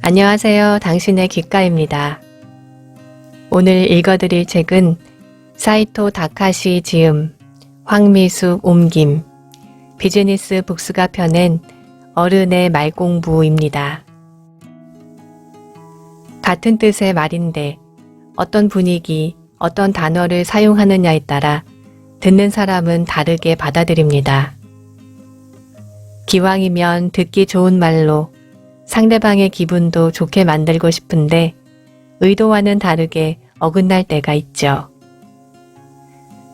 안녕하세요. 당신의 귓가입니다. 오늘 읽어드릴 책은 사이토 다카시 지음, 황미숙 옮김, 비즈니스 북스가 펴낸 어른의 말공부입니다. 같은 뜻의 말인데 어떤 분위기, 어떤 단어를 사용하느냐에 따라 듣는 사람은 다르게 받아들입니다. 기왕이면 듣기 좋은 말로 상대방의 기분도 좋게 만들고 싶은데 의도와는 다르게 어긋날 때가 있죠.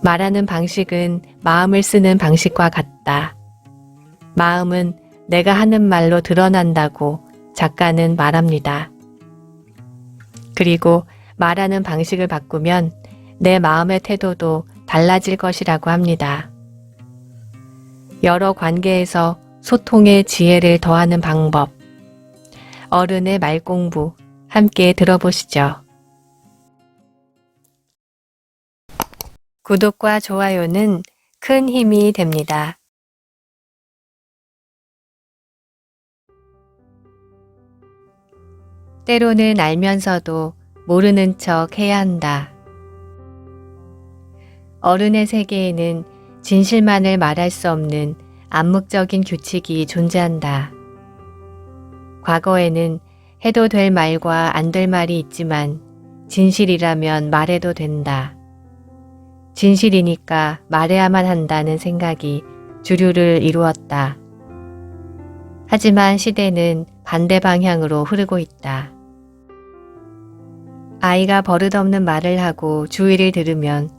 말하는 방식은 마음을 쓰는 방식과 같다. 마음은 내가 하는 말로 드러난다고 작가는 말합니다. 그리고 말하는 방식을 바꾸면 내 마음의 태도도 달라질 것이라고 합니다. 여러 관계에서 소통의 지혜를 더하는 방법, 어른의 말공부 함께 들어보시죠. 구독과 좋아요는 큰 힘이 됩니다. 때로는 알면서도 모르는 척 해야 한다. 어른의 세계에는 진실만을 말할 수 없는 암묵적인 규칙이 존재한다. 과거에는 해도 될 말과 안 될 말이 있지만 진실이라면 말해도 된다. 진실이니까 말해야만 한다는 생각이 주류를 이루었다. 하지만 시대는 반대 방향으로 흐르고 있다. 아이가 버릇없는 말을 하고 주의를 들으면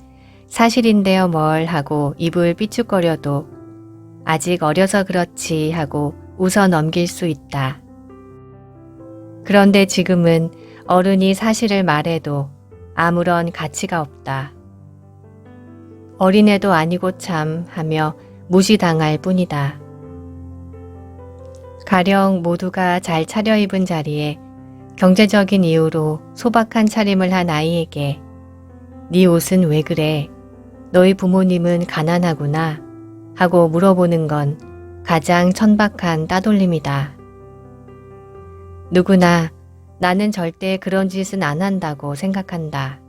사실인데요 뭘 하고 입을 삐죽거려도 아직 어려서 그렇지 하고 웃어 넘길 수 있다. 그런데 지금은 어른이 사실을 말해도 아무런 가치가 없다. 어린애도 아니고 참 하며 무시당할 뿐이다. 가령 모두가 잘 차려입은 자리에 경제적인 이유로 소박한 차림을 한 아이에게 네 옷은 왜 그래? 너희 부모님은 가난하구나 하고 물어보는 건 가장 천박한 따돌림이다. 누구나 나는 절대 그런 짓은 안 한다고 생각한다.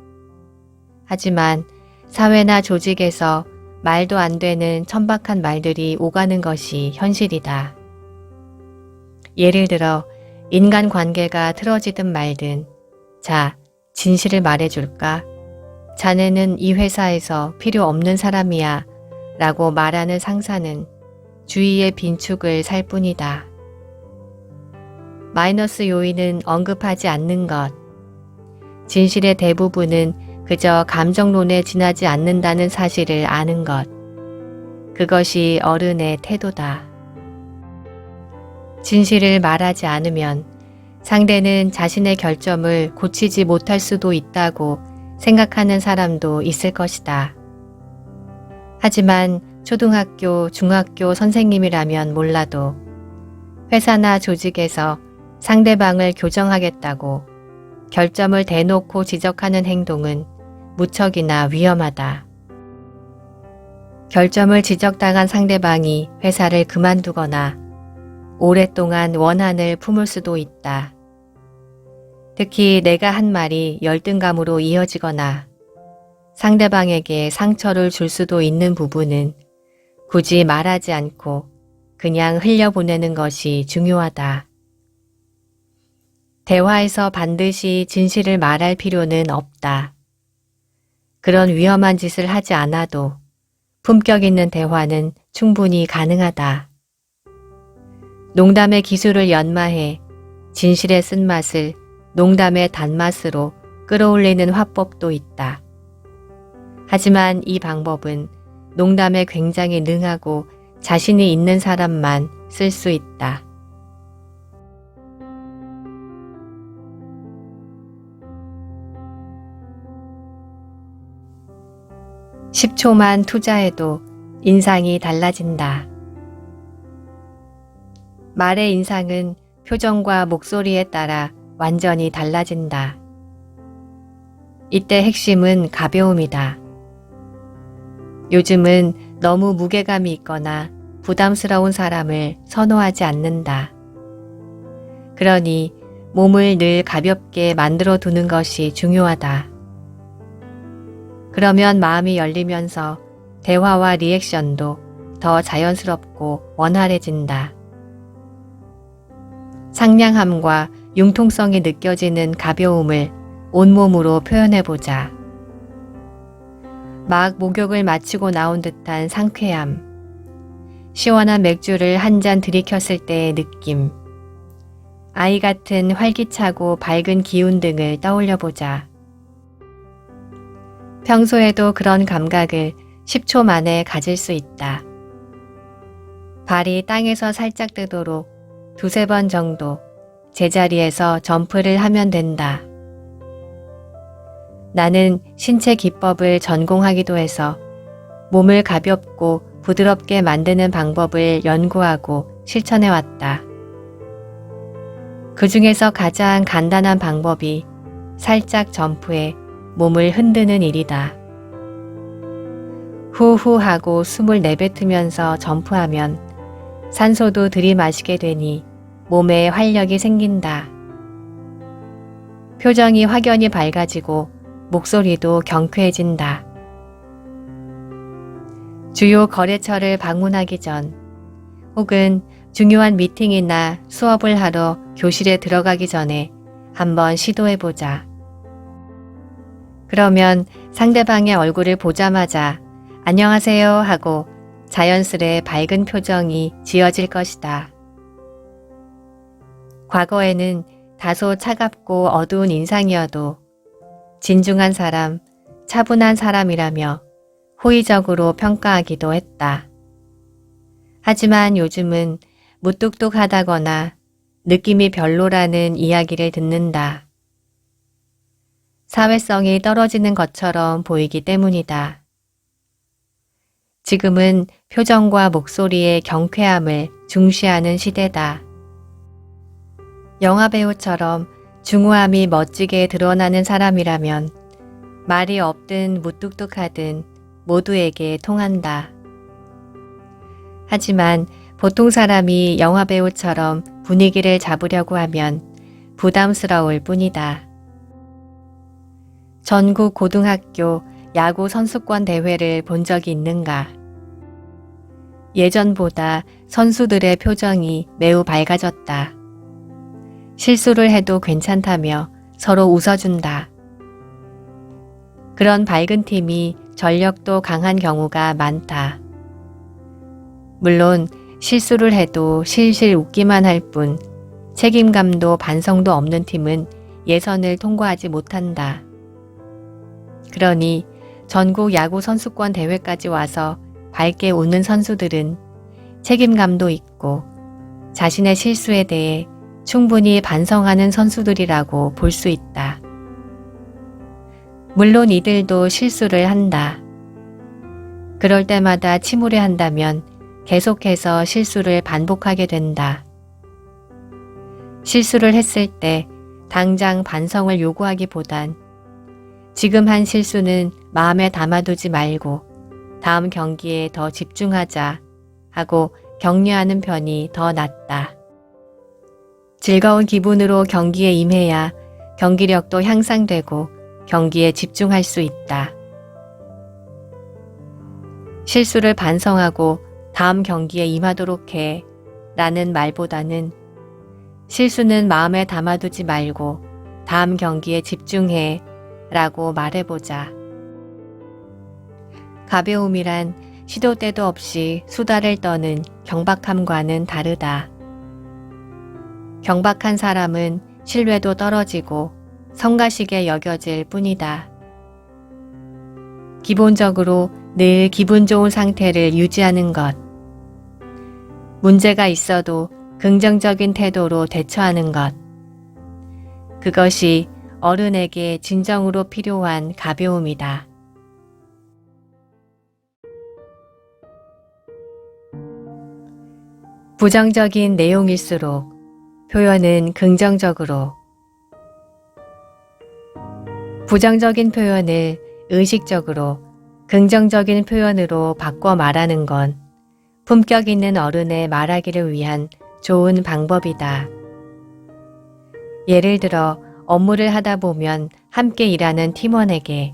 하지만 사회나 조직에서 말도 안 되는 천박한 말들이 오가는 것이 현실이다. 예를 들어 인간관계가 틀어지든 말든 자, 진실을 말해줄까? 자네는 이 회사에서 필요 없는 사람이야 라고 말하는 상사는 주위의 빈축을 살 뿐이다. 마이너스 요인은 언급하지 않는 것. 진실의 대부분은 그저 감정론에 지나지 않는다는 사실을 아는 것. 그것이 어른의 태도다. 진실을 말하지 않으면 상대는 자신의 결점을 고치지 못할 수도 있다고 생각하는 사람도 있을 것이다. 하지만 초등학교, 중학교 선생님이라면 몰라도 회사나 조직에서 상대방을 교정하겠다고 결점을 대놓고 지적하는 행동은 무척이나 위험하다. 결점을 지적당한 상대방이 회사를 그만두거나 오랫동안 원한을 품을 수도 있다. 특히 내가 한 말이 열등감으로 이어지거나 상대방에게 상처를 줄 수도 있는 부분은 굳이 말하지 않고 그냥 흘려보내는 것이 중요하다. 대화에서 반드시 진실을 말할 필요는 없다. 그런 위험한 짓을 하지 않아도 품격 있는 대화는 충분히 가능하다. 농담의 기술을 연마해 진실의 쓴맛을 농담의 단맛으로 끌어올리는 화법도 있다. 하지만 이 방법은 농담에 굉장히 능하고 자신이 있는 사람만 쓸 수 있다. 10초만 투자해도 인상이 달라진다. 말의 인상은 표정과 목소리에 따라 완전히 달라진다. 이때 핵심은 가벼움이다. 요즘은 너무 무게감이 있거나 부담스러운 사람을 선호하지 않는다. 그러니 몸을 늘 가볍게 만들어 두는 것이 중요하다. 그러면 마음이 열리면서 대화와 리액션도 더 자연스럽고 원활해진다. 상냥함과 융통성이 느껴지는 가벼움을 온몸으로 표현해보자. 막 목욕을 마치고 나온 듯한 상쾌함, 시원한 맥주를 한 잔 들이켰을 때의 느낌, 아이 같은 활기차고 밝은 기운 등을 떠올려보자. 평소에도 그런 감각을 10초 만에 가질 수 있다. 발이 땅에서 살짝 뜨도록 두세 번 정도 제자리에서 점프를 하면 된다. 나는 신체 기법을 전공하기도 해서 몸을 가볍고 부드럽게 만드는 방법을 연구하고 실천해왔다. 그 중에서 가장 간단한 방법이 살짝 점프해 몸을 흔드는 일이다. 후후 하고 숨을 내뱉으면서 점프하면 산소도 들이마시게 되니 몸에 활력이 생긴다. 표정이 확연히 밝아지고 목소리도 경쾌해진다. 주요 거래처를 방문하기 전 혹은 중요한 미팅이나 수업을 하러 교실에 들어가기 전에 한번 시도해보자. 그러면 상대방의 얼굴을 보자마자 안녕하세요 하고 자연스레 밝은 표정이 지어질 것이다. 과거에는 다소 차갑고 어두운 인상이어도 진중한 사람, 차분한 사람이라며 호의적으로 평가하기도 했다. 하지만 요즘은 무뚝뚝하다거나 느낌이 별로라는 이야기를 듣는다. 사회성이 떨어지는 것처럼 보이기 때문이다. 지금은 표정과 목소리의 경쾌함을 중시하는 시대다. 영화배우처럼 중후함이 멋지게 드러나는 사람이라면 말이 없든 무뚝뚝하든 모두에게 통한다. 하지만 보통 사람이 영화배우처럼 분위기를 잡으려고 하면 부담스러울 뿐이다. 전국 고등학교 야구 선수권 대회를 본 적이 있는가? 예전보다 선수들의 표정이 매우 밝아졌다. 실수를 해도 괜찮다며 서로 웃어준다. 그런 밝은 팀이 전력도 강한 경우가 많다. 물론 실수를 해도 실실 웃기만 할 뿐 책임감도 반성도 없는 팀은 예선을 통과하지 못한다. 그러니 전국 야구 선수권 대회까지 와서 밝게 웃는 선수들은 책임감도 있고 자신의 실수에 대해 충분히 반성하는 선수들이라고 볼 수 있다. 물론 이들도 실수를 한다. 그럴 때마다 침울해한다면 계속해서 실수를 반복하게 된다. 실수를 했을 때 당장 반성을 요구하기보단 지금 한 실수는 마음에 담아두지 말고 다음 경기에 더 집중하자 하고 격려하는 편이 더 낫다. 즐거운 기분으로 경기에 임해야 경기력도 향상되고 경기에 집중할 수 있다. 실수를 반성하고 다음 경기에 임하도록 해 라는 말보다는 실수는 마음에 담아두지 말고 다음 경기에 집중해 라고 말해보자. 가벼움이란 시도 때도 없이 수다를 떠는 경박함과는 다르다. 경박한 사람은 신뢰도 떨어지고 성가시게 여겨질 뿐이다. 기본적으로 늘 기분 좋은 상태를 유지하는 것. 문제가 있어도 긍정적인 태도로 대처하는 것. 그것이 어른에게 진정으로 필요한 가벼움이다. 부정적인 내용일수록 표현은 긍정적으로. 부정적인 표현을 의식적으로 긍정적인 표현으로 바꿔 말하는 건 품격 있는 어른의 말하기를 위한 좋은 방법이다. 예를 들어 업무를 하다 보면 함께 일하는 팀원에게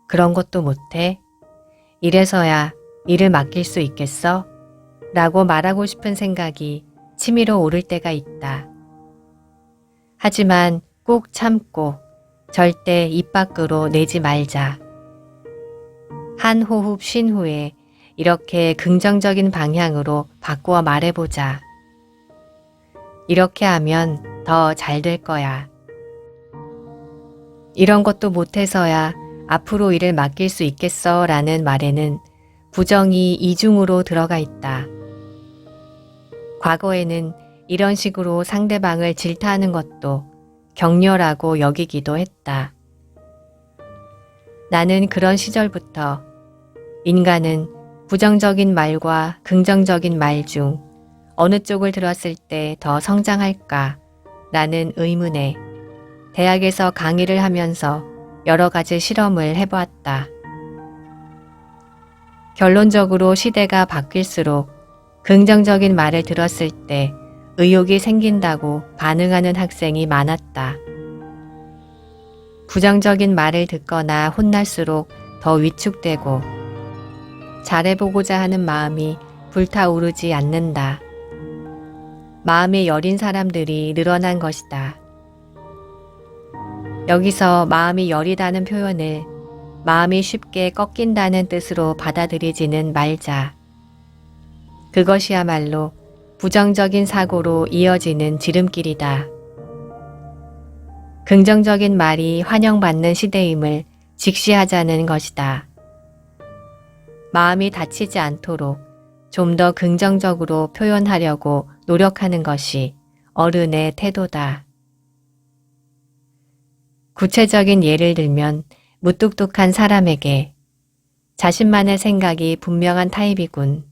그런 것도 못해? 이래서야 일을 맡길 수 있겠어? 라고 말하고 싶은 생각이 치밀어 오를 때가 있다. 하지만 꼭 참고 절대 입 밖으로 내지 말자. 한 호흡 쉰 후에 이렇게 긍정적인 방향으로 바꾸어 말해보자. 이렇게 하면 더 잘 될 거야. 이런 것도 못해서야 앞으로 일을 맡길 수 있겠어 라는 말에는 부정이 이중으로 들어가 있다. 과거에는 이런 식으로 상대방을 질타하는 것도 격려라고 여기기도 했다. 나는 그런 시절부터 인간은 부정적인 말과 긍정적인 말 중 어느 쪽을 들었을 때 더 성장할까 라는 의문에 대학에서 강의를 하면서 여러 가지 실험을 해보았다. 결론적으로 시대가 바뀔수록 긍정적인 말을 들었을 때 의욕이 생긴다고 반응하는 학생이 많았다. 부정적인 말을 듣거나 혼날수록 더 위축되고 잘해보고자 하는 마음이 불타오르지 않는다. 마음이 여린 사람들이 늘어난 것이다. 여기서 마음이 여리다는 표현을 마음이 쉽게 꺾인다는 뜻으로 받아들이지는 말자. 그것이야말로 부정적인 사고로 이어지는 지름길이다. 긍정적인 말이 환영받는 시대임을 직시하자는 것이다. 마음이 다치지 않도록 좀 더 긍정적으로 표현하려고 노력하는 것이 어른의 태도다. 구체적인 예를 들면 무뚝뚝한 사람에게 자신만의 생각이 분명한 타입이군.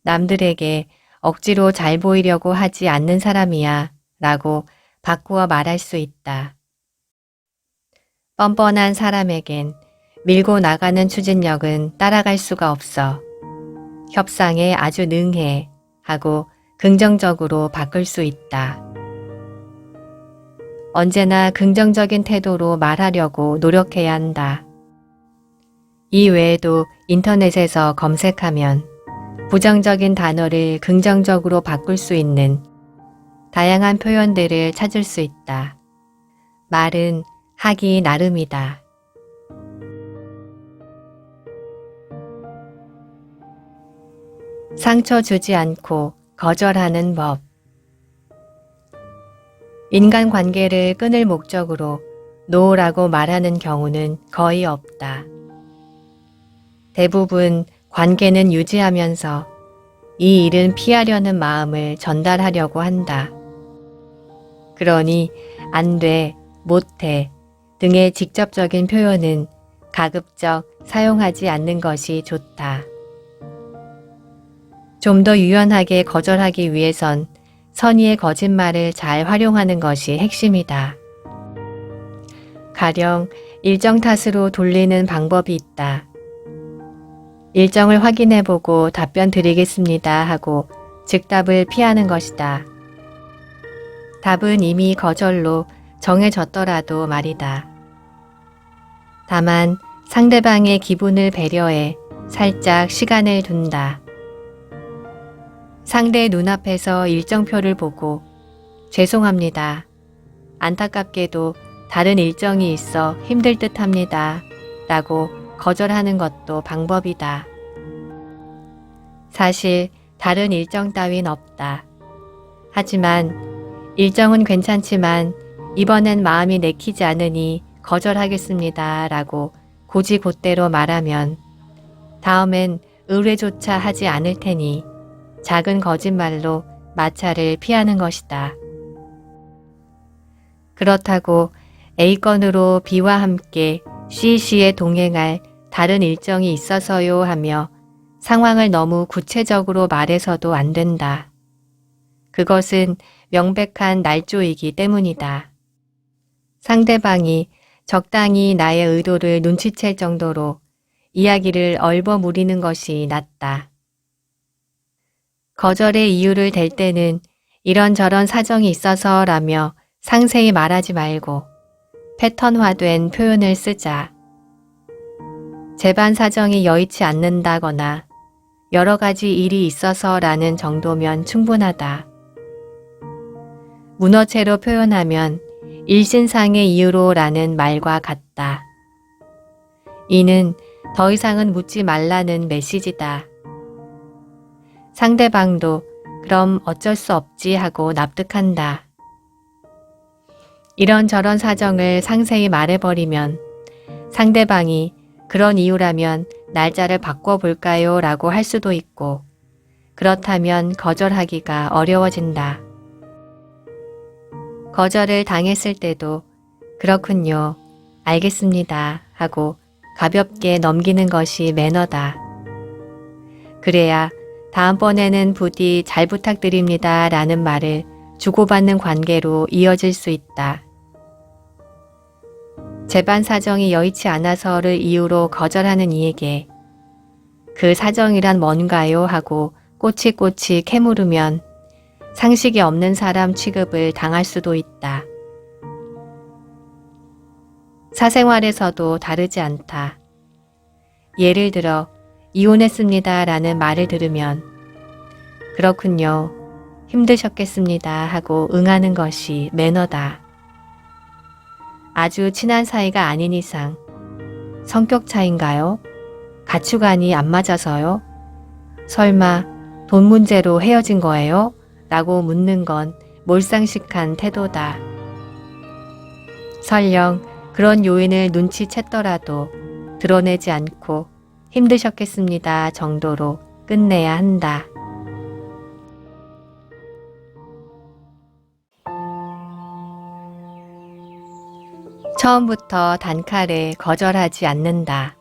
남들에게 억지로 잘 보이려고 하지 않는 사람이야 라고 바꾸어 말할 수 있다. 뻔뻔한 사람에겐 밀고 나가는 추진력은 따라갈 수가 없어. 협상에 아주 능해 하고 긍정적으로 바꿀 수 있다. 언제나 긍정적인 태도로 말하려고 노력해야 한다. 이 외에도 인터넷에서 검색하면 부정적인 단어를 긍정적으로 바꿀 수 있는 다양한 표현들을 찾을 수 있다. 말은 하기 나름이다. 상처 주지 않고 거절하는 법. 인간관계를 끊을 목적으로 노라고 말하는 경우는 거의 없다. 대부분 관계는 유지하면서 이 일은 피하려는 마음을 전달하려고 한다. 그러니 안 돼, 못해 등의 직접적인 표현은 가급적 사용하지 않는 것이 좋다. 좀 더 유연하게 거절하기 위해선 선의의 거짓말을 잘 활용하는 것이 핵심이다. 가령 일정 탓으로 돌리는 방법이 있다. 일정을 확인해보고 답변 드리겠습니다 하고 즉답을 피하는 것이다. 답은 이미 거절로 정해졌더라도 말이다. 다만 상대방의 기분을 배려해 살짝 시간을 둔다. 상대 눈앞에서 일정표를 보고 죄송합니다. 안타깝게도 다른 일정이 있어 힘들 듯 합니다. 라고 거절하는 것도 방법이다. 사실 다른 일정 따윈 없다. 하지만 일정은 괜찮지만 이번엔 마음이 내키지 않으니 거절하겠습니다. 라고 고지곧대로 말하면 다음엔 의뢰조차 하지 않을 테니 작은 거짓말로 마찰을 피하는 것이다. 그렇다고 A건으로 B와 함께 C씨에 동행할 다른 일정이 있어서요 하며 상황을 너무 구체적으로 말해서도 안 된다. 그것은 명백한 날조이기 때문이다. 상대방이 적당히 나의 의도를 눈치챌 정도로 이야기를 얼버무리는 것이 낫다. 거절의 이유를 댈 때는 이런저런 사정이 있어서라며 상세히 말하지 말고 패턴화된 표현을 쓰자. 재반 사정이 여의치 않는다거나 여러 가지 일이 있어서라는 정도면 충분하다. 문어체로 표현하면 일신상의 이유로라는 말과 같다. 이는 더 이상은 묻지 말라는 메시지다. 상대방도 그럼 어쩔 수 없지 하고 납득한다. 이런저런 사정을 상세히 말해버리면 상대방이 그런 이유라면 날짜를 바꿔볼까요? 라고 할 수도 있고 그렇다면 거절하기가 어려워진다. 거절을 당했을 때도 그렇군요. 알겠습니다. 하고 가볍게 넘기는 것이 매너다. 그래야 다음번에는 부디 잘 부탁드립니다. 라는 말을 주고받는 관계로 이어질 수 있다. 재반 사정이 여의치 않아서를 이유로 거절하는 이에게 그 사정이란 뭔가요? 하고 꼬치꼬치 캐물으면 상식이 없는 사람 취급을 당할 수도 있다. 사생활에서도 다르지 않다. 예를 들어 이혼했습니다 라는 말을 들으면 그렇군요. 힘드셨겠습니다 하고 응하는 것이 매너다. 아주 친한 사이가 아닌 이상 성격 차인가요? 가치관이 안 맞아서요? 설마 돈 문제로 헤어진 거예요? 라고 묻는 건 몰상식한 태도다. 설령 그런 요인을 눈치챘더라도 드러내지 않고 힘드셨겠습니다 정도로 끝내야 한다. 처음부터 단칼에 거절하지 않는다.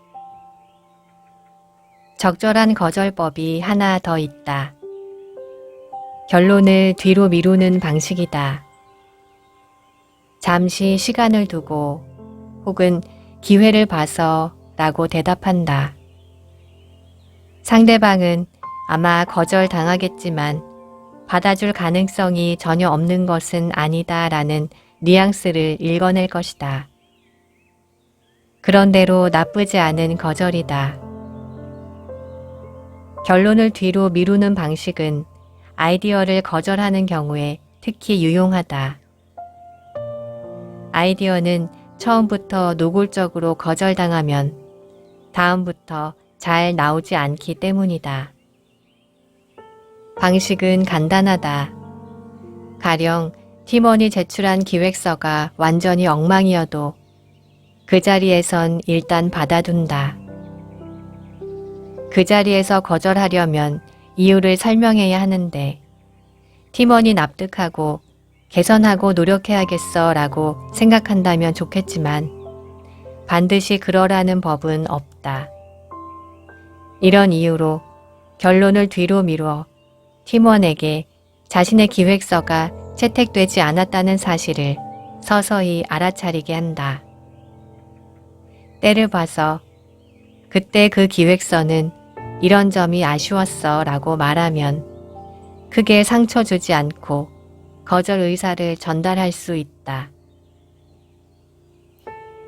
적절한 거절법이 하나 더 있다. 결론을 뒤로 미루는 방식이다. 잠시 시간을 두고 혹은 기회를 봐서 라고 대답한다. 상대방은 아마 거절당하겠지만 받아줄 가능성이 전혀 없는 것은 아니다 라는 뉘앙스를 읽어낼 것이다. 그런대로 나쁘지 않은 거절이다. 결론을 뒤로 미루는 방식은 아이디어를 거절하는 경우에 특히 유용하다. 아이디어는 처음부터 노골적으로 거절당하면 다음부터 잘 나오지 않기 때문이다. 방식은 간단하다. 가령 팀원이 제출한 기획서가 완전히 엉망이어도 그 자리에선 일단 받아둔다. 그 자리에서 거절하려면 이유를 설명해야 하는데 팀원이 납득하고 개선하고 노력해야겠어 라고 생각한다면 좋겠지만 반드시 그러라는 법은 없다. 이런 이유로 결론을 뒤로 미루어 팀원에게 자신의 기획서가 채택되지 않았다는 사실을 서서히 알아차리게 한다. 때를 봐서 그때 그 기획서는 이런 점이 아쉬웠어 라고 말하면 크게 상처 주지 않고 거절 의사를 전달할 수 있다.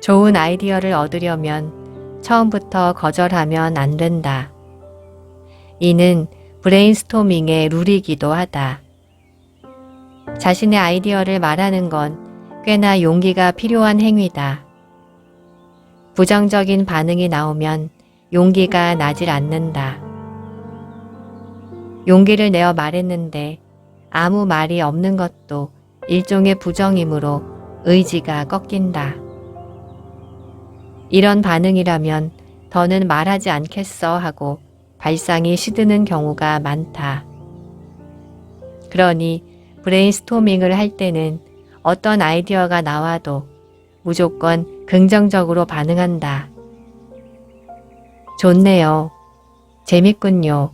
좋은 아이디어를 얻으려면 처음부터 거절하면 안 된다. 이는 브레인스토밍의 룰이기도 하다. 자신의 아이디어를 말하는 건 꽤나 용기가 필요한 행위다. 부정적인 반응이 나오면 용기가 나질 않는다. 용기를 내어 말했는데 아무 말이 없는 것도 일종의 부정이므로 의지가 꺾인다. 이런 반응이라면 더는 말하지 않겠어 하고 발상이 시드는 경우가 많다. 그러니 브레인스토밍을 할 때는 어떤 아이디어가 나와도 무조건 긍정적으로 반응한다. 좋네요. 재밌군요.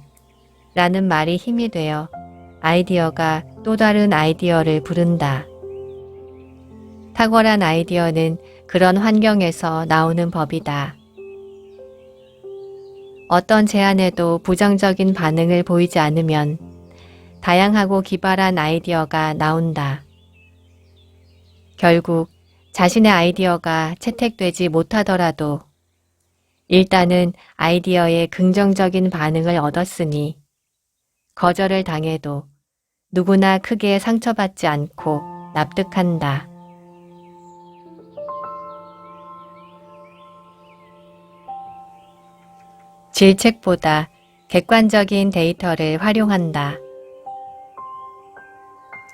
라는 말이 힘이 되어 아이디어가 또 다른 아이디어를 부른다. 탁월한 아이디어는 그런 환경에서 나오는 법이다. 어떤 제안에도 부정적인 반응을 보이지 않으면 다양하고 기발한 아이디어가 나온다. 결국 자신의 아이디어가 채택되지 못하더라도 일단은 아이디어에 긍정적인 반응을 얻었으니 거절을 당해도 누구나 크게 상처받지 않고 납득한다. 질책보다 객관적인 데이터를 활용한다.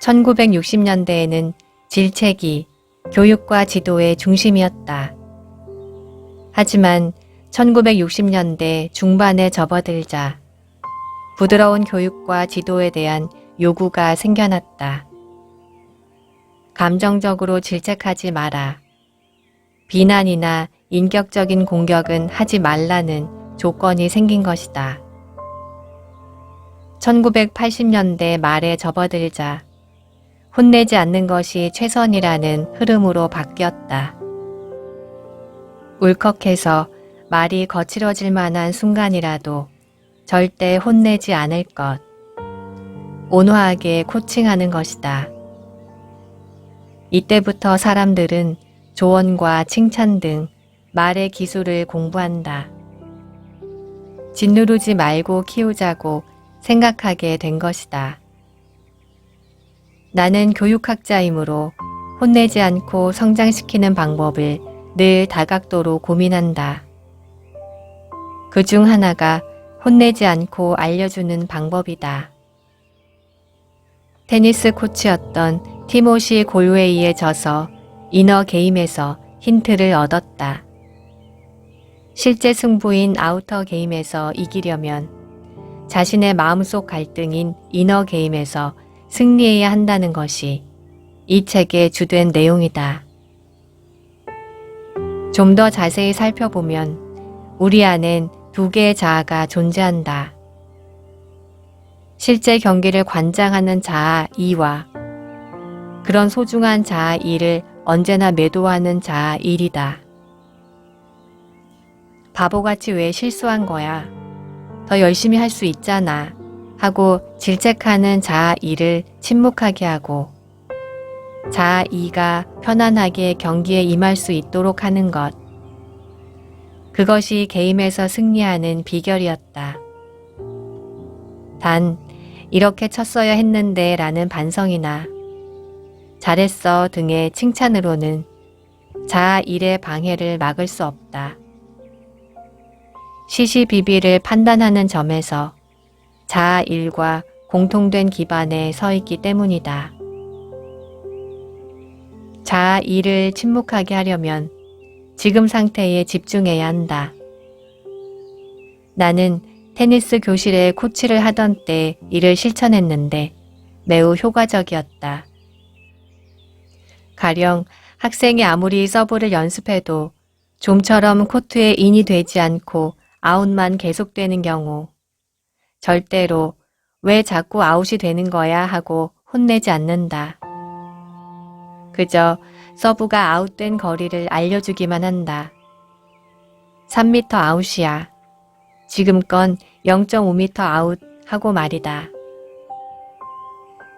1960년대에는 질책이 교육과 지도의 중심이었다. 하지만 1960년대 중반에 접어들자 부드러운 교육과 지도에 대한 요구가 생겨났다. 감정적으로 질책하지 마라. 비난이나 인격적인 공격은 하지 말라는 조건이 생긴 것이다. 1980년대 말에 접어들자 혼내지 않는 것이 최선이라는 흐름으로 바뀌었다. 울컥해서 말이 거칠어질 만한 순간이라도 절대 혼내지 않을 것. 온화하게 코칭하는 것이다. 이때부터 사람들은 조언과 칭찬 등 말의 기술을 공부한다. 짓누르지 말고 키우자고 생각하게 된 것이다. 나는 교육학자이므로 혼내지 않고 성장시키는 방법을 늘 다각도로 고민한다. 그중 하나가 혼내지 않고 알려주는 방법이다. 테니스 코치였던 티모시 골웨이의 저서 이너 게임에서 힌트를 얻었다. 실제 승부인 아우터 게임에서 이기려면 자신의 마음속 갈등인 이너 게임에서 승리해야 한다는 것이 이 책의 주된 내용이다. 좀 더 자세히 살펴보면 우리 안엔 두 개의 자아가 존재한다. 실제 경기를 관장하는 자아 E와 그런 소중한 자아 E를 언제나 매도하는 자아 1이다. 바보같이 왜 실수한 거야? 더 열심히 할 수 있잖아. 하고 질책하는 자아 2를 침묵하게 하고 자아 2가 편안하게 경기에 임할 수 있도록 하는 것. 그것이 게임에서 승리하는 비결이었다. 단, 이렇게 쳤어야 했는데 라는 반성이나 잘했어 등의 칭찬으로는 자아 1의 방해를 막을 수 없다. 시시비비를 판단하는 점에서 자아 1과 공통된 기반에 서 있기 때문이다. 자아 2를 침묵하게 하려면 지금 상태에 집중해야 한다. 나는 테니스 교실에 코치를 하던 때 이를 실천했는데 매우 효과적이었다. 가령 학생이 아무리 서브를 연습해도 좀처럼 코트에 인이 되지 않고 아웃만 계속되는 경우 절대로 왜 자꾸 아웃이 되는 거야 하고 혼내지 않는다. 그저 서브가 아웃된 거리를 알려주기만 한다. 3m 아웃이야. 지금 건 0.5m 아웃 하고 말이다.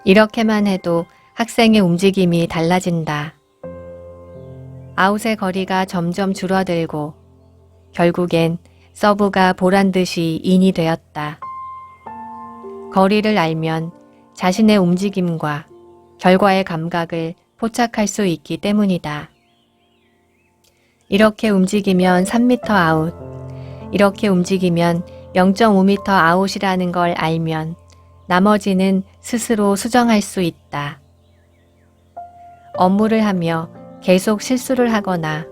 이렇게만 해도 학생의 움직임이 달라진다. 아웃의 거리가 점점 줄어들고 결국엔 서브가 보란듯이 인이 되었다. 거리를 알면 자신의 움직임과 결과의 감각을 포착할 수 있기 때문이다. 이렇게 움직이면 3m 아웃, 이렇게 움직이면 0.5m 아웃이라는 걸 알면 나머지는 스스로 수정할 수 있다. 업무를 하며 계속 실수를 하거나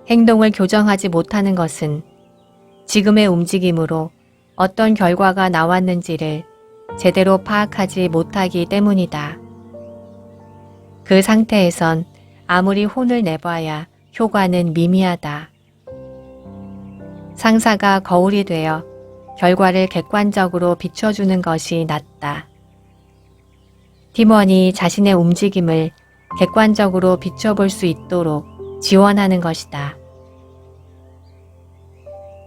행동을 교정하지 못하는 것은 지금의 움직임으로 어떤 결과가 나왔는지를 제대로 파악하지 못하기 때문이다. 그 상태에선 아무리 혼을 내봐야 효과는 미미하다. 상사가 거울이 되어 결과를 객관적으로 비춰주는 것이 낫다. 팀원이 자신의 움직임을 객관적으로 비춰볼 수 있도록 지원하는 것이다.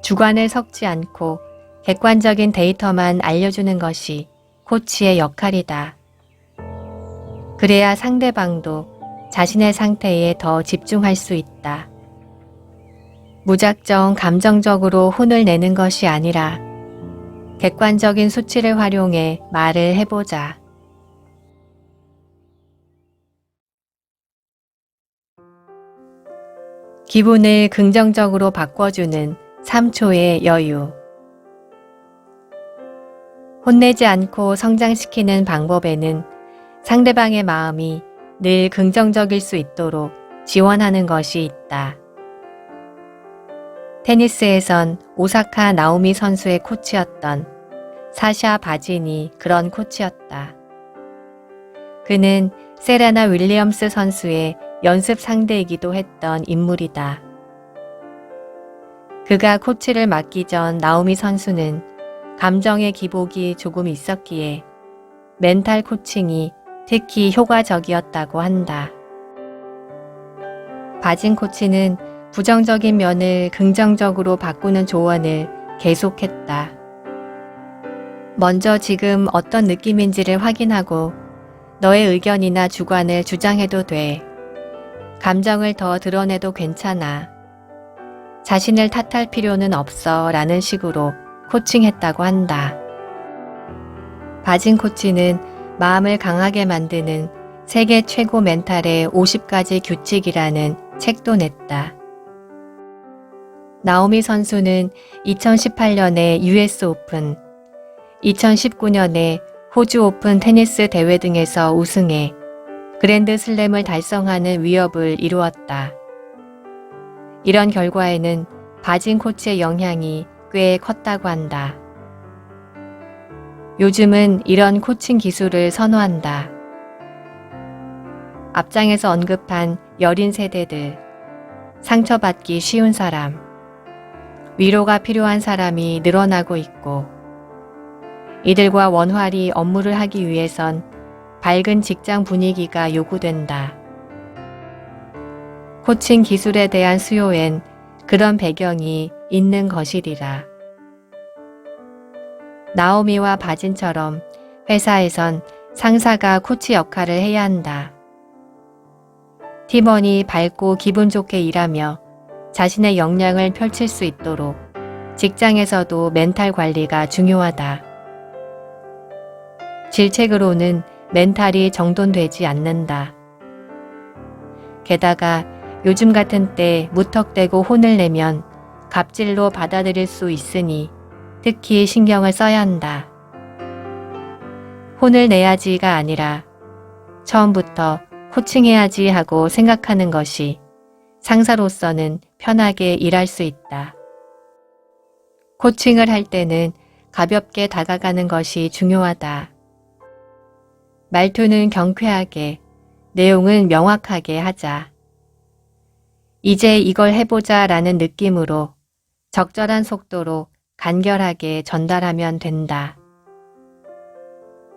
주관을 섞지 않고 객관적인 데이터만 알려주는 것이 코치의 역할이다. 그래야 상대방도 자신의 상태에 더 집중할 수 있다. 무작정 감정적으로 혼을 내는 것이 아니라 객관적인 수치를 활용해 말을 해보자. 기분을 긍정적으로 바꿔주는 3초의 여유. 혼내지 않고 성장시키는 방법에는 상대방의 마음이 늘 긍정적일 수 있도록 지원하는 것이 있다. 테니스에선 오사카 나오미 선수의 코치였던 사샤 바진이 그런 코치였다. 그는 세레나 윌리엄스 선수의 연습 상대이기도 했던 인물이다. 그가 코치를 맡기 전 나오미 선수는 감정의 기복이 조금 있었기에 멘탈 코칭이 특히 효과적이었다고 한다. 바진 코치는 부정적인 면을 긍정적으로 바꾸는 조언을 계속했다. 먼저 지금 어떤 느낌인지를 확인하고 너의 의견이나 주관을 주장해도 돼. 감정을 더 드러내도 괜찮아. 자신을 탓할 필요는 없어 라는 식으로 코칭했다고 한다. 바진 코치는 마음을 강하게 만드는 세계 최고 멘탈의 50가지 규칙이라는 책도 냈다. 나오미 선수는 2018년에 US 오픈, 2019년에 호주 오픈 테니스 대회 등에서 우승해 그랜드 슬램을 달성하는 위협을 이루었다. 이런 결과에는 바진 코치의 영향이 꽤 컸다고 한다. 요즘은 이런 코칭 기술을 선호한다. 앞장에서 언급한 여린 세대들, 상처받기 쉬운 사람, 위로가 필요한 사람이 늘어나고 있고 이들과 원활히 업무를 하기 위해선 밝은 직장 분위기가 요구된다. 코칭 기술에 대한 수요엔 그런 배경이 있는 것이리라. 나오미와 바진처럼 회사에선 상사가 코치 역할을 해야 한다. 팀원이 밝고 기분 좋게 일하며 자신의 역량을 펼칠 수 있도록 직장에서도 멘탈 관리가 중요하다. 질책으로는 멘탈이 정돈되지 않는다. 게다가 요즘 같은 때 무턱대고 혼을 내면 갑질로 받아들일 수 있으니 특히 신경을 써야 한다. 혼을 내야지가 아니라 처음부터 코칭해야지 하고 생각하는 것이 상사로서는 편하게 일할 수 있다. 코칭을 할 때는 가볍게 다가가는 것이 중요하다. 말투는 경쾌하게, 내용은 명확하게 하자. 이제 이걸 해보자 라는 느낌으로 적절한 속도로 간결하게 전달하면 된다.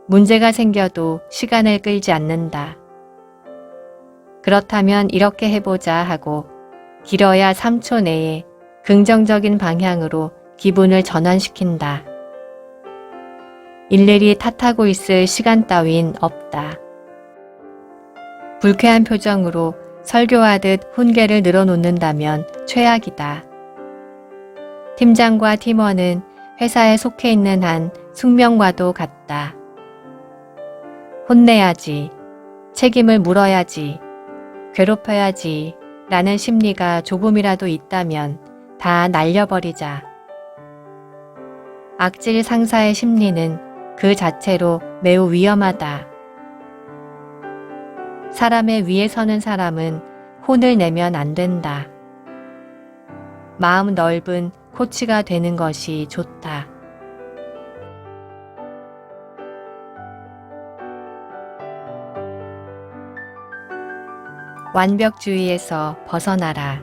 문제가 생겨도 시간을 끌지 않는다. 그렇다면 이렇게 해보자 하고 길어야 3초 내에 긍정적인 방향으로 기분을 전환시킨다. 일일이 탓하고 있을 시간 따윈 없다. 불쾌한 표정으로 설교하듯 훈계를 늘어놓는다면 최악이다. 팀장과 팀원은 회사에 속해 있는 한 숙명과도 같다. 혼내야지, 책임을 물어야지, 괴롭혀야지 라는 심리가 조금이라도 있다면 다 날려버리자. 악질 상사의 심리는 그 자체로 매우 위험하다. 사람의 위에 서는 사람은 혼을 내면 안 된다. 마음 넓은 코치가 되는 것이 좋다. 완벽주의에서 벗어나라.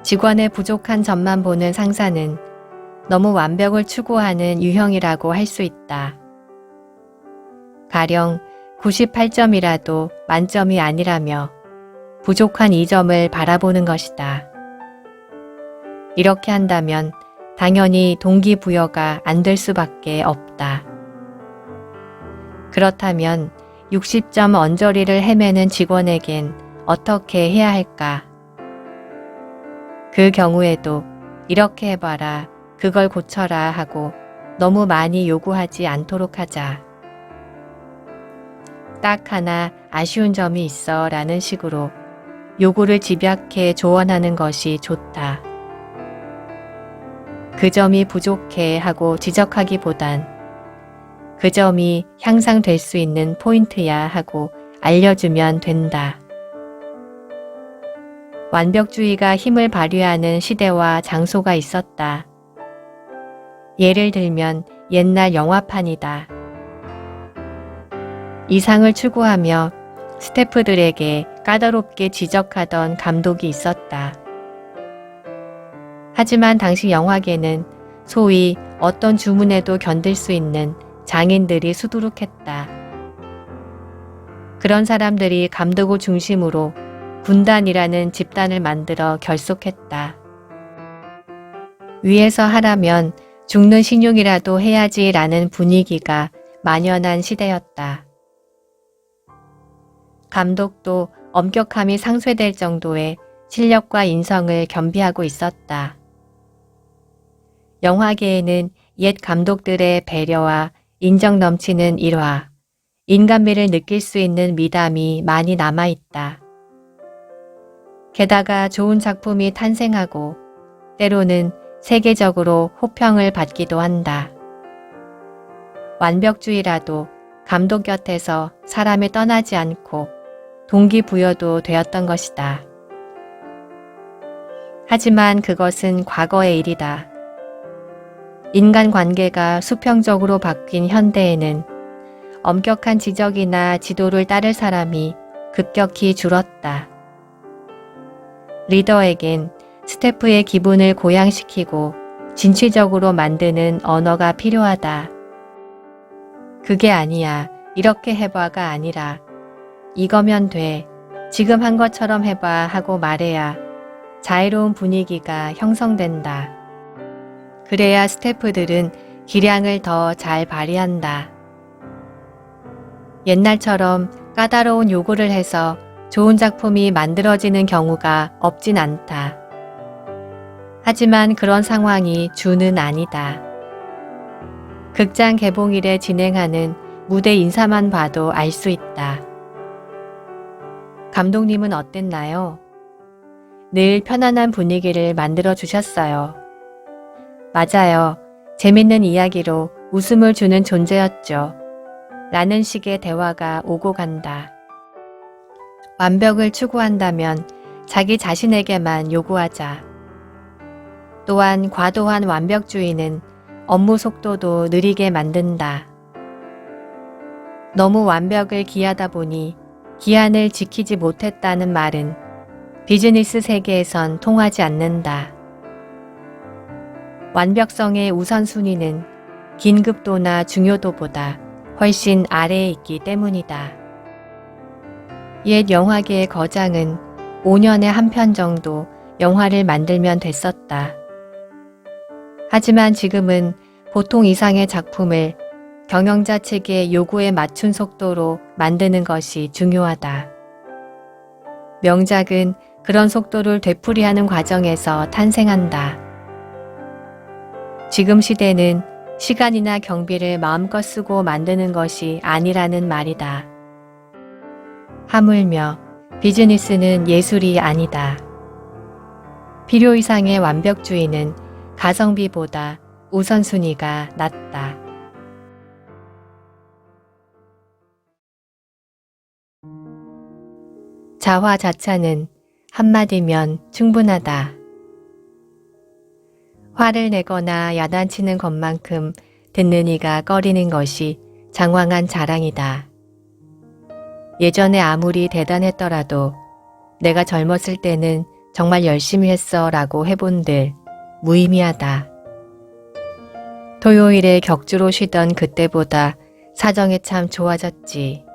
직원의 부족한 점만 보는 상사는 너무 완벽을 추구하는 유형이라고 할 수 있다. 가령 98점이라도 만점이 아니라며 부족한 이 점을 바라보는 것이다. 이렇게 한다면 당연히 동기부여가 안 될 수밖에 없다. 그렇다면 60점 언저리를 헤매는 직원에겐 어떻게 해야 할까? 그 경우에도 이렇게 해봐라, 그걸 고쳐라 하고 너무 많이 요구하지 않도록 하자. 딱 하나 아쉬운 점이 있어 라는 식으로 요구를 집약해 조언하는 것이 좋다. 그 점이 부족해 하고 지적하기보단 그 점이 향상될 수 있는 포인트야 하고 알려주면 된다. 완벽주의가 힘을 발휘하는 시대와 장소가 있었다. 예를 들면 옛날 영화판이다. 이상을 추구하며 스태프들에게 까다롭게 지적하던 감독이 있었다. 하지만 당시 영화계는 소위 어떤 주문에도 견딜 수 있는 장인들이 수두룩했다. 그런 사람들이 감독을 중심으로 군단이라는 집단을 만들어 결속했다. 위에서 하라면 죽는 신용이라도 해야지라는 분위기가 만연한 시대였다. 감독도 엄격함이 상쇄될 정도의 실력과 인성을 겸비하고 있었다. 영화계에는 옛 감독들의 배려와 인정 넘치는 일화, 인간미를 느낄 수 있는 미담이 많이 남아있다. 게다가 좋은 작품이 탄생하고 때로는 세계적으로 호평을 받기도 한다. 완벽주의라도 감독 곁에서 사람이 떠나지 않고 동기부여도 되었던 것이다. 하지만 그것은 과거의 일이다. 인간관계가 수평적으로 바뀐 현대에는 엄격한 지적이나 지도를 따를 사람이 급격히 줄었다. 리더에겐 스태프의 기분을 고양시키고 진취적으로 만드는 언어가 필요하다. 그게 아니야, 이렇게 해봐가 아니라 이거면 돼, 지금 한 것처럼 해봐 하고 말해야 자유로운 분위기가 형성된다. 그래야 스태프들은 기량을 더 잘 발휘한다. 옛날처럼 까다로운 요구를 해서 좋은 작품이 만들어지는 경우가 없진 않다. 하지만 그런 상황이 주는 아니다. 극장 개봉일에 진행하는 무대 인사만 봐도 알 수 있다. 감독님은 어땠나요? 늘 편안한 분위기를 만들어 주셨어요. 맞아요. 재밌는 이야기로 웃음을 주는 존재였죠. 라는 식의 대화가 오고 간다. 완벽을 추구한다면 자기 자신에게만 요구하자. 또한 과도한 완벽주의는 업무 속도도 느리게 만든다. 너무 완벽을 기하다 보니 기한을 지키지 못했다는 말은 비즈니스 세계에선 통하지 않는다. 완벽성의 우선순위는 긴급도나 중요도보다 훨씬 아래에 있기 때문이다. 옛 영화계의 거장은 5년에 한 편 정도 영화를 만들면 됐었다. 하지만 지금은 보통 이상의 작품을 경영자 측의 요구에 맞춘 속도로 만드는 것이 중요하다. 명작은 그런 속도를 되풀이하는 과정에서 탄생한다. 지금 시대는 시간이나 경비를 마음껏 쓰고 만드는 것이 아니라는 말이다. 하물며 비즈니스는 예술이 아니다. 필요 이상의 완벽주의는 가성비보다 우선순위가 낮다. 자화자찬은 한마디면 충분하다. 화를 내거나 야단치는 것만큼 듣는 이가 꺼리는 것이 장황한 자랑이다. 예전에 아무리 대단했더라도 내가 젊었을 때는 정말 열심히 했어 라고 해본들 무의미하다. 토요일에 격주로 쉬던 그때보다 사정이 참 좋아졌지.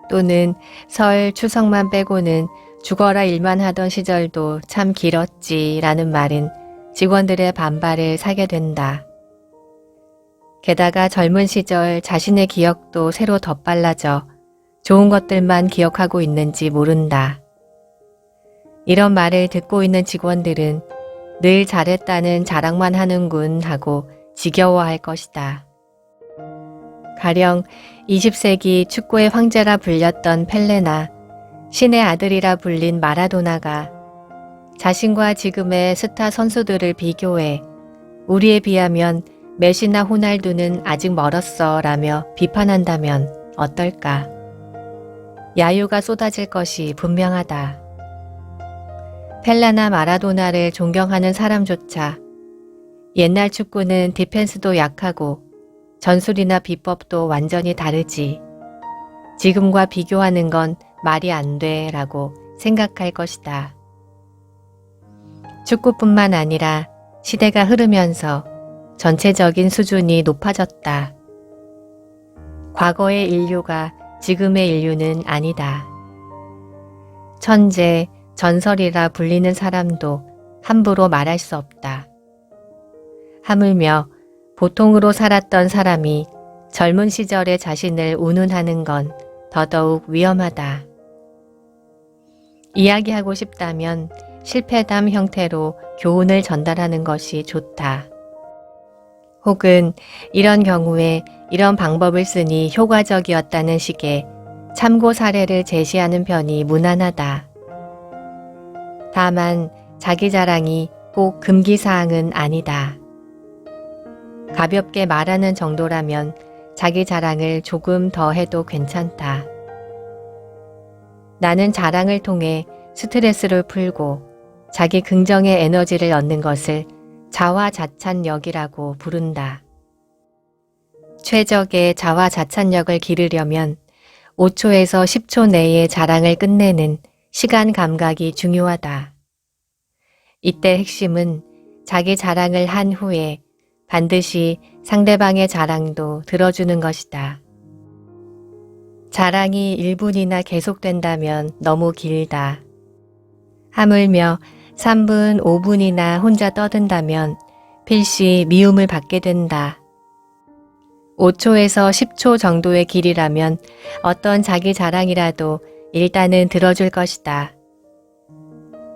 또는 설 추석만 빼고는 죽어라 일만 하던 시절도 참 길었지 라는 말은 직원들의 반발을 사게 된다. 게다가 젊은 시절 자신의 기억도 새로 덧발라져 좋은 것들만 기억하고 있는지 모른다. 이런 말을 듣고 있는 직원들은 늘 잘했다는 자랑만 하는군 하고 지겨워할 것이다. 가령 20세기 축구의 황제라 불렸던 펠레나 신의 아들이라 불린 마라도나가 자신과 지금의 스타 선수들을 비교해 우리에 비하면 메시나 호날두는 아직 멀었어 라며 비판한다면 어떨까? 야유가 쏟아질 것이 분명하다. 펠레나 마라도나를 존경하는 사람조차 옛날 축구는 디펜스도 약하고 전술이나 비법도 완전히 다르지. 지금과 비교하는 건 말이 안 돼 라고 생각할 것이다. 축구뿐만 아니라 시대가 흐르면서 전체적인 수준이 높아졌다. 과거의 인류가 지금의 인류는 아니다. 천재, 전설이라 불리는 사람도 함부로 말할 수 없다. 하물며 보통으로 살았던 사람이 젊은 시절의 자신을 운운하는 건 더더욱 위험하다. 이야기하고 싶다면 실패담 형태로 교훈을 전달하는 것이 좋다. 혹은 이런 경우에 이런 방법을 쓰니 효과적이었다는 식의 참고 사례를 제시하는 편이 무난하다. 다만 자기 자랑이 꼭 금기사항은 아니다. 가볍게 말하는 정도라면 자기 자랑을 조금 더 해도 괜찮다. 나는 자랑을 통해 스트레스를 풀고 자기 긍정의 에너지를 얻는 것을 자화자찬력이라고 부른다. 최적의 자화자찬력을 기르려면 5초에서 10초 내에 자랑을 끝내는 시간 감각이 중요하다. 이때 핵심은 자기 자랑을 한 후에 반드시 상대방의 자랑도 들어주는 것이다. 자랑이 1분이나 계속된다면 너무 길다. 하물며 3분, 5분이나 혼자 떠든다면 필시 미움을 받게 된다. 5초에서 10초 정도의 길이라면 어떤 자기 자랑이라도 일단은 들어줄 것이다.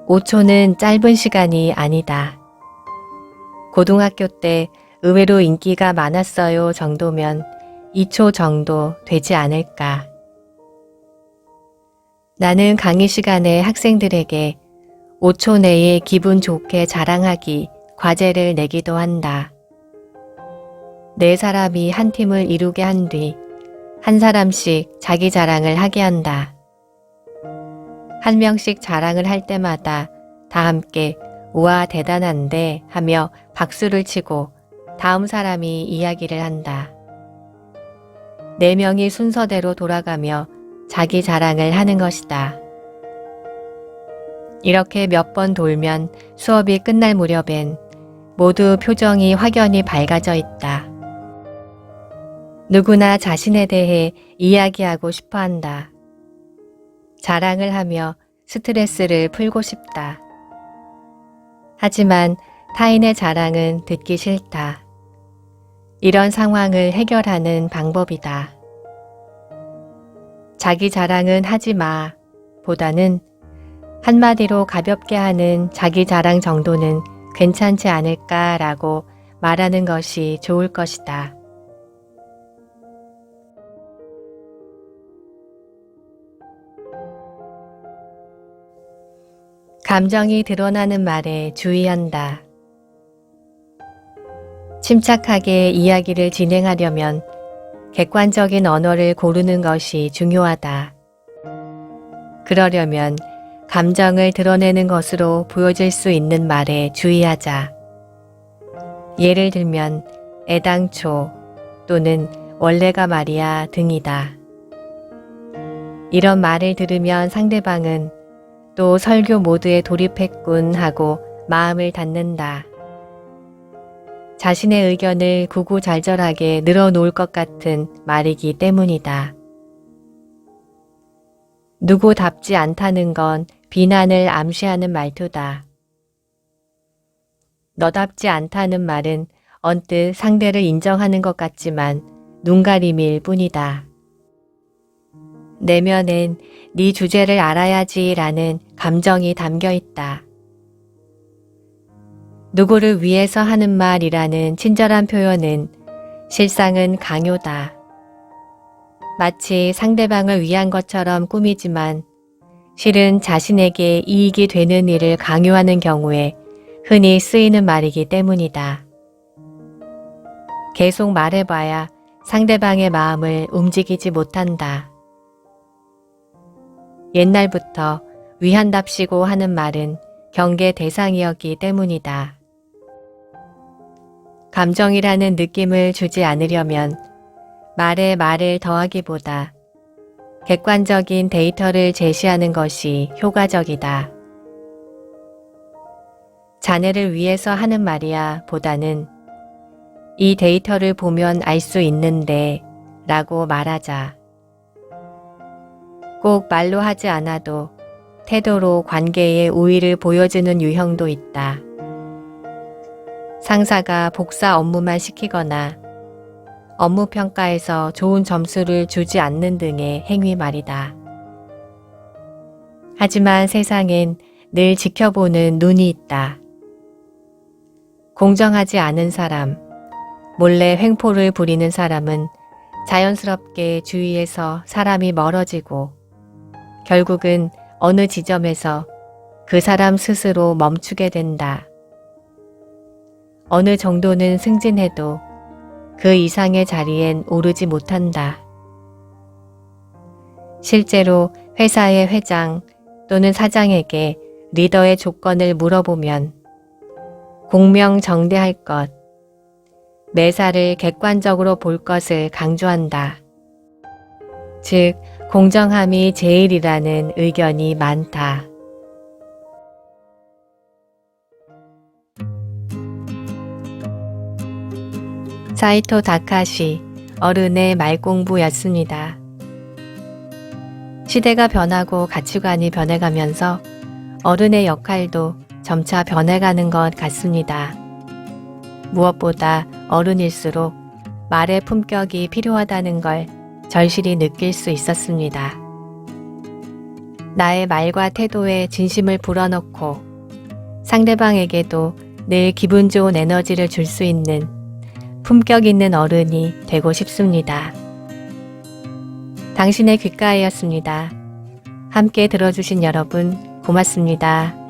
5초는 짧은 시간이 아니다. 고등학교 때 의외로 인기가 많았어요 정도면 2초 정도 되지 않을까. 나는 강의 시간에 학생들에게 5초 내에 기분 좋게 자랑하기 과제를 내기도 한다. 4사람이 한 팀을 이루게 한 뒤 한 사람씩 자기 자랑을 하게 한다. 한 명씩 자랑을 할 때마다 다 함께 우와 대단한데 하며 박수를 치고 다음 사람이 이야기를 한다. 4명이 순서대로 돌아가며 자기 자랑을 하는 것이다. 이렇게 몇 번 돌면 수업이 끝날 무렵엔 모두 표정이 확연히 밝아져 있다. 누구나 자신에 대해 이야기하고 싶어 한다. 자랑을 하며 스트레스를 풀고 싶다. 하지만 타인의 자랑은 듣기 싫다. 이런 상황을 해결하는 방법이다. 자기 자랑은 하지 마 보다는 한마디로 가볍게 하는 자기 자랑 정도는 괜찮지 않을까라고 말하는 것이 좋을 것이다. 감정이 드러나는 말에 주의한다. 침착하게 이야기를 진행하려면 객관적인 언어를 고르는 것이 중요하다. 그러려면 감정을 드러내는 것으로 보여질 수 있는 말에 주의하자. 예를 들면 애당초 또는 원래가 말이야 등이다. 이런 말을 들으면 상대방은 또 설교 모드에 돌입했군 하고 마음을 닫는다. 자신의 의견을 구구절절하게 늘어놓을 것 같은 말이기 때문이다. 누구답지 않다는 건 비난을 암시하는 말투다. 너답지 않다는 말은 언뜻 상대를 인정하는 것 같지만 눈가림일 뿐이다. 내면엔 네 주제를 알아야지라는 감정이 담겨 있다. 누구를 위해서 하는 말이라는 친절한 표현은 실상은 강요다. 마치 상대방을 위한 것처럼 꾸미지만 실은 자신에게 이익이 되는 일을 강요하는 경우에 흔히 쓰이는 말이기 때문이다. 계속 말해봐야 상대방의 마음을 움직이지 못한다. 옛날부터 위한답시고 하는 말은 경계 대상이었기 때문이다. 감정이라는 느낌을 주지 않으려면 말에 말을 더하기보다 객관적인 데이터를 제시하는 것이 효과적이다. 자네를 위해서 하는 말이야 보다는 이 데이터를 보면 알 수 있는데 라고 말하자. 꼭 말로 하지 않아도 태도로 관계의 우위를 보여주는 유형도 있다. 상사가 복사 업무만 시키거나 업무 평가에서 좋은 점수를 주지 않는 등의 행위 말이다. 하지만 세상엔 늘 지켜보는 눈이 있다. 공정하지 않은 사람, 몰래 횡포를 부리는 사람은 자연스럽게 주위에서 사람이 멀어지고 결국은 어느 지점에서 그 사람 스스로 멈추게 된다. 어느 정도는 승진해도 그 이상의 자리엔 오르지 못한다. 실제로 회사의 회장 또는 사장에게 리더의 조건을 물어보면 공명정대할 것, 매사를 객관적으로 볼 것을 강조한다. 즉, 공정함이 제일이라는 의견이 많다. 사이토 다카시, 어른의 말공부였습니다. 시대가 변하고 가치관이 변해가면서 어른의 역할도 점차 변해가는 것 같습니다. 무엇보다 어른일수록 말의 품격이 필요하다는 걸 절실히 느낄 수 있었습니다. 나의 말과 태도에 진심을 불어넣고 상대방에게도 늘 기분 좋은 에너지를 줄 수 있는 품격 있는 어른이 되고 싶습니다. 당신의 귓가에였습니다. 함께 들어주신 여러분 고맙습니다.